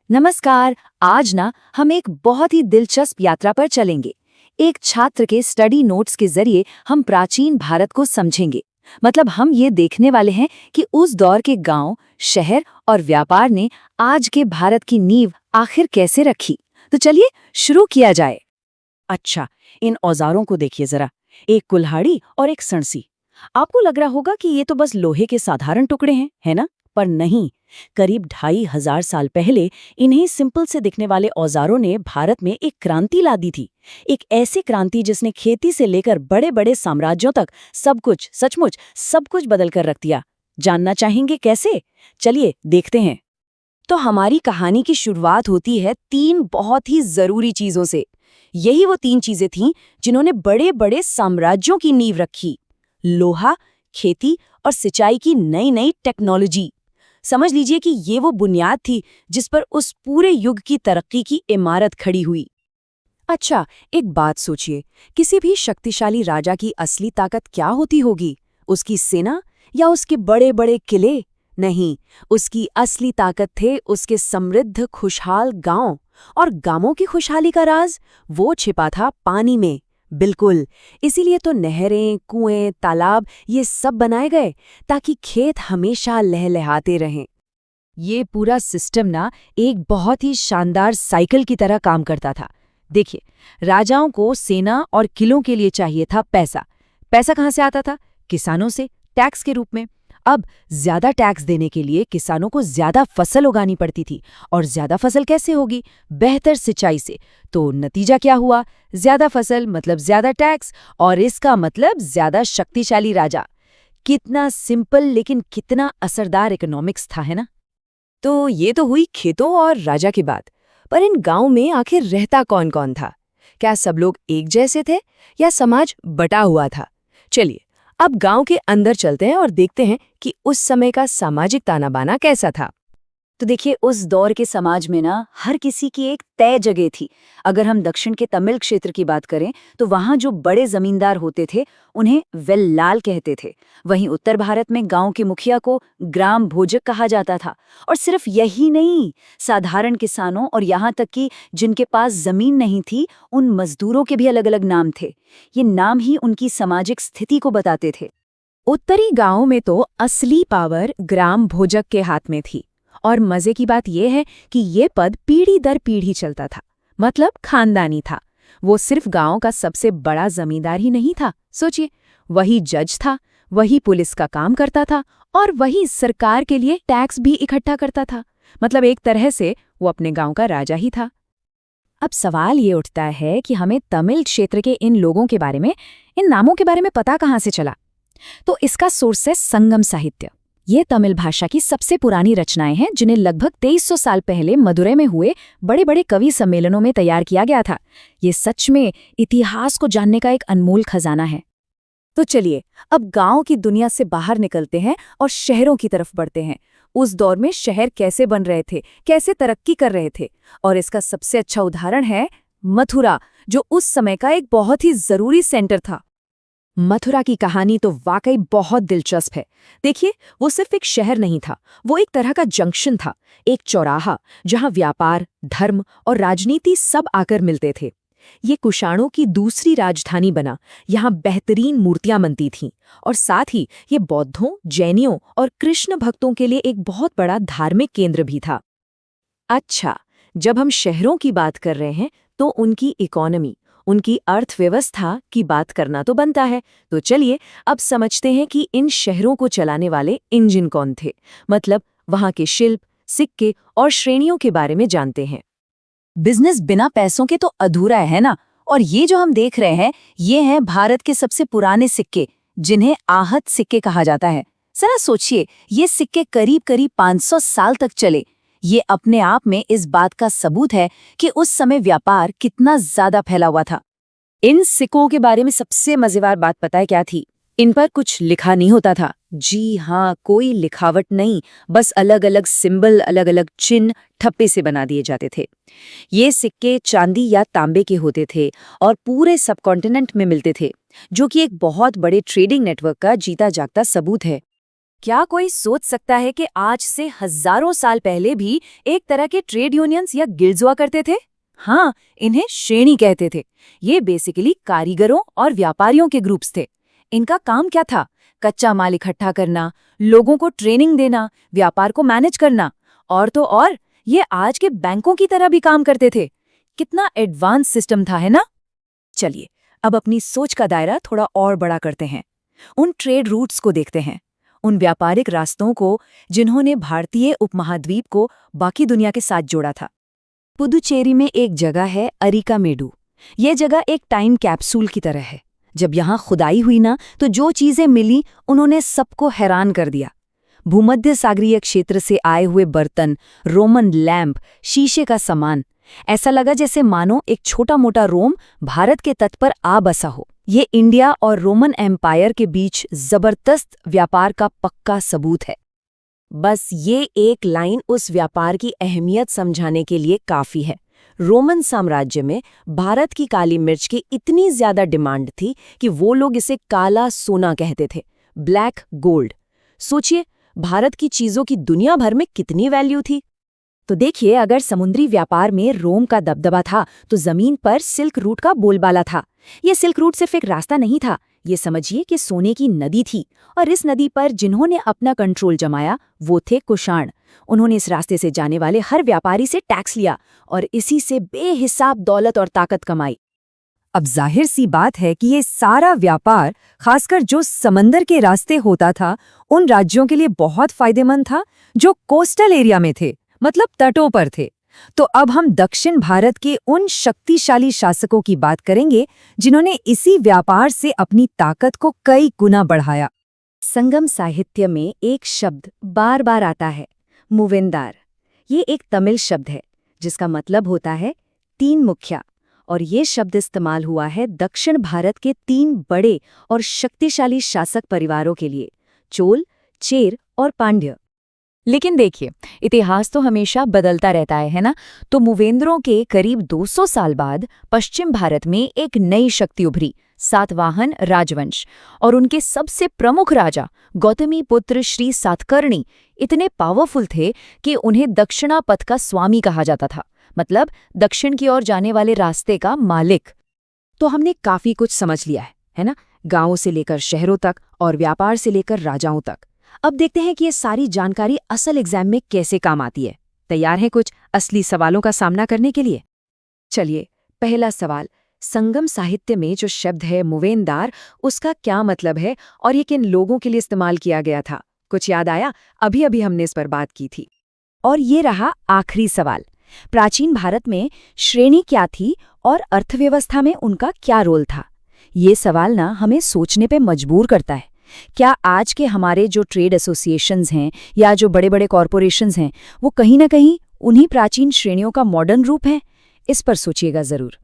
नमस्कार। आज ना हम एक बहुत ही दिलचस्प यात्रा पर चलेंगे। एक छात्र के स्टडी नोट्स के जरिए हम प्राचीन भारत को समझेंगे। मतलब हम ये देखने वाले हैं कि उस दौर के गांव, शहर और व्यापार ने आज के भारत की नींव आखिर कैसे रखी। तो चलिए शुरू किया जाए। अच्छा, इन औजारों को देखिए जरा। एक कुल्हाड़ी और एक सणसी। आपको लग रहा होगा कि ये तो बस लोहे के साधारण टुकड़े हैं, है ना? पर नहीं। करीब 2500 साल पहले इन्हीं सिंपल से दिखने वाले औजारों ने भारत में एक क्रांति ला दी थी। एक ऐसी क्रांति जिसने खेती से लेकर बड़े बड़े साम्राज्यों तक सब कुछ, सचमुच सब कुछ बदल कर रख दिया। जानना चाहेंगे कैसे? चलिए देखते हैं। तो हमारी कहानी की शुरुआत होती है 3 बहुत ही जरूरी चीजों से। यही वो 3 चीजें थीं जिन्होंने बड़े बड़े साम्राज्यों की नींव रखी। लोहा, खेती और सिंचाई की नई नई टेक्नोलॉजी। समझ लीजिए कि ये वो बुनियाद थी जिस पर उस पूरे युग की तरक्की की इमारत खड़ी हुई। अच्छा, एक बात सोचिए, किसी भी शक्तिशाली राजा की असली ताकत क्या होती होगी? उसकी सेना या उसके बड़े बड़े किले? नहीं, उसकी असली ताकत थे उसके समृद्ध खुशहाल गांव। और गांवों की खुशहाली का राज वो छिपा था पानी में। बिल्कुल, इसीलिए तो नहरें, कुएं, तालाब ये सब बनाए गए ताकि खेत हमेशा लहलहाते रहें। ये पूरा सिस्टम ना एक बहुत ही शानदार साइकिल की तरह काम करता था। देखिए, राजाओं को सेना और किलों के लिए चाहिए था पैसा। पैसा कहाँ से आता था? किसानों से, टैक्स के रूप में। अब ज्यादा टैक्स देने के लिए किसानों को ज्यादा फसल उगानी पड़ती थी। और ज्यादा फसल कैसे होगी? बेहतर सिंचाई से। तो नतीजा क्या हुआ? ज्यादा फसल मतलब ज्यादा टैक्स, और इसका मतलब ज्यादा शक्तिशाली राजा। कितना सिंपल लेकिन कितना असरदार इकोनॉमिक्स था, है ना? तो ये तो हुई खेतों और राजा की बात। पर इन गांव में आखिर रहता कौन कौन था? क्या सब लोग एक जैसे थे या समाज बटा हुआ था? चलिए, अब गांव के अंदर चलते हैं और देखते हैं कि उस समय का सामाजिक ताना बाना कैसा था। तो देखिए, उस दौर के समाज में ना हर किसी की एक तय जगह थी। अगर हम दक्षिण के तमिल क्षेत्र की बात करें तो वहाँ जो बड़े जमींदार होते थे उन्हें वेल्लाल कहते थे। वहीं उत्तर भारत में गांव के मुखिया को ग्राम भोजक कहा जाता था। और सिर्फ यही नहीं, साधारण किसानों और यहाँ तक कि जिनके पास जमीन नहीं थी उन मजदूरों के भी अलग अलग नाम थे। ये नाम ही उनकी सामाजिक स्थिति को बताते थे। उत्तरी गांवों में तो असली पावर ग्राम भोजक के हाथ में थी। और मजे की बात यह है कि ये पद पीढ़ी दर पीढ़ी चलता था। मतलब खानदानी था। वो सिर्फ गांव का सबसे बड़ा जमींदार ही नहीं था। सोचिए, वही जज था, वही पुलिस का काम करता था और वही सरकार के लिए टैक्स भी इकट्ठा करता था। मतलब एक तरह से वो अपने गांव का राजा ही था। अब सवाल ये उठता है कि हमें तमिल क्षेत्र के इन लोगों के बारे में, इन नामों के बारे में पता कहाँ से चला? तो इसका सोर्स है संगम साहित्य। ये तमिल भाषा की सबसे पुरानी रचनाएं हैं जिन्हें लगभग 2300 साल पहले मदुरै में हुए बड़े बड़े कवि सम्मेलनों में तैयार किया गया था। ये सच में इतिहास को जानने का एक अनमोल खजाना है। तो चलिए, अब गांव की दुनिया से बाहर निकलते हैं और शहरों की तरफ बढ़ते हैं। उस दौर में शहर कैसे बन रहे थे, कैसे तरक्की कर रहे थे? और इसका सबसे अच्छा उदाहरण है मथुरा, जो उस समय का एक बहुत ही जरूरी सेंटर था। मथुरा की कहानी तो वाकई बहुत दिलचस्प है। देखिए, वो सिर्फ एक शहर नहीं था, वो एक तरह का जंक्शन था, एक चौराहा जहां व्यापार, धर्म और राजनीति सब आकर मिलते थे। ये कुषाणों की दूसरी राजधानी बना। यहाँ बेहतरीन मूर्तियां बनती थीं और साथ ही ये बौद्धों, जैनियों और कृष्ण भक्तों के लिए एक बहुत बड़ा धार्मिक केंद्र भी था। अच्छा, जब हम शहरों की बात कर रहे हैं तो उनकी इकोनॉमी, उनकी अर्थव्यवस्था की बात करना तो बनता है। तो चलिए अब समझते हैं कि इन शहरों को चलाने वाले इंजन कौन थे। मतलब वहाँ के शिल्प, सिक्के और श्रेणियों के बारे में जानते हैं। बिजनेस बिना पैसों के तो अधूरा है ना। और ये जो हम देख रहे हैं ये हैं भारत के सबसे पुराने सिक्के, जिन्हें आहत सिक्के कहा जाता है। जरा सोचिए, ये सिक्के करीब करीब 500 साल तक चले। ये अपने आप में इस बात का सबूत है कि उस समय व्यापार कितना ज्यादा फैला हुआ था। इन सिक्कों के बारे में सबसे मजेदार बात पता है क्या थी? इन पर कुछ लिखा नहीं होता था। जी हाँ, कोई लिखावट नहीं, बस अलग अलग सिंबल, अलग अलग चिन्ह ठप्पे से बना दिए जाते थे। ये सिक्के चांदी या तांबे के होते थे और पूरे सबकॉन्टिनेंट में मिलते थे, जो कि एक बहुत बड़े ट्रेडिंग नेटवर्क का जीता जागता सबूत है। क्या कोई सोच सकता है कि आज से हजारों साल पहले भी एक तरह के ट्रेड यूनियंस या गिल्ड्स हुआ करते थे? हाँ, इन्हें श्रेणी कहते थे। ये बेसिकली कारीगरों और व्यापारियों के ग्रुप्स थे। इनका काम क्या था? कच्चा माल इकट्ठा करना, लोगों को ट्रेनिंग देना, व्यापार को मैनेज करना। और तो और, ये आज के बैंकों की तरह भी काम करते थे। कितना एडवांस सिस्टम था, है ना? चलिए, अब अपनी सोच का दायरा थोड़ा और बड़ा करते हैं। उन ट्रेड रूट्स को देखते हैं, उन व्यापारिक रास्तों को जिन्होंने भारतीय उपमहाद्वीप को बाकी दुनिया के साथ जोड़ा था। पुदुचेरी में एक जगह है अरिकामेडु। ये जगह एक टाइम कैप्सूल की तरह है। जब यहाँ खुदाई हुई ना, तो जो चीजें मिली उन्होंने सबको हैरान कर दिया। भूमध्य सागरीय क्षेत्र से आए हुए बर्तन, रोमन लैंप, शीशे का सामान। ऐसा लगा जैसे मानो एक छोटा मोटा रोम भारत के तट पर आ बसा हो। ये इंडिया और रोमन एम्पायर के बीच जबरदस्त व्यापार का पक्का सबूत है। बस ये एक लाइन उस व्यापार की अहमियत समझाने के लिए काफी है। रोमन साम्राज्य में भारत की काली मिर्च की इतनी ज्यादा डिमांड थी कि वो लोग इसे काला सोना कहते थे, ब्लैक गोल्ड। सोचिए, भारत की चीजों की दुनिया भर में कितनी वैल्यू थी। तो देखिए, अगर समुद्री व्यापार में रोम का दबदबा था, तो जमीन पर सिल्क रूट का बोलबाला था। ये सिल्क रूट सिर्फ एक रास्ता नहीं था, ये समझिए कि सोने की नदी थी। और इस नदी पर जिन्होंने अपना कंट्रोल जमाया वो थे कुषाण। उन्होंने इस रास्ते से जाने वाले हर व्यापारी से टैक्स लिया और इसी से बेहिसाब दौलत और ताकत कमाई। अब जाहिर सी बात है कि ये सारा व्यापार, खासकर जो समंदर के रास्ते होता था, उन राज्यों के लिए बहुत फायदेमंद था जो कोस्टल एरिया में थे, मतलब तटों पर थे। तो अब हम दक्षिण भारत के उन शक्तिशाली शासकों की बात करेंगे जिन्होंने इसी व्यापार से अपनी ताकत को कई गुना बढ़ाया। संगम साहित्य में एक शब्द बार बार आता है, मूवेंदार। ये एक तमिल शब्द है जिसका मतलब होता है 3 मुखिया, और ये शब्द इस्तेमाल हुआ है दक्षिण भारत के 3 बड़े और शक्तिशाली शासक परिवारों के लिए, चोल, चेर और पांड्य। लेकिन देखिए, इतिहास तो हमेशा बदलता रहता है ना? तो मूवेंद्रों के करीब 200 साल बाद पश्चिम भारत में एक नई शक्ति उभरी, सातवाहन राजवंश। और उनके सबसे प्रमुख राजा गौतमीपुत्र श्री सातकर्णी इतने पावरफुल थे कि उन्हें दक्षिणापथ का स्वामी कहा जाता था, मतलब दक्षिण की ओर जाने वाले रास्ते का मालिक। तो हमने काफी कुछ समझ लिया है ना? गांवों से लेकर शहरों तक और व्यापार से लेकर राजाओं तक। अब देखते हैं कि ये सारी जानकारी असल एग्जाम में कैसे काम आती है। तैयार हैं कुछ असली सवालों का सामना करने के लिए? चलिए, पहला सवाल, संगम साहित्य में जो शब्द है मूवेंदार, उसका क्या मतलब है और ये किन लोगों के लिए इस्तेमाल किया गया था? कुछ याद आया? अभी अभी हमने इस पर बात की थी। और ये रहा आखिरी सवाल, प्राचीन भारत में श्रेणी क्या थी और अर्थव्यवस्था में उनका क्या रोल था? ये सवाल ना हमें सोचने पे मजबूर करता है। क्या आज के हमारे जो ट्रेड एसोसिएशंस हैं या जो बड़े बड़े कॉरपोरेशंस हैं, वो कहीं ना कहीं उन्हीं प्राचीन श्रेणियों का मॉडर्न रूप है? इस पर सोचिएगा जरूर।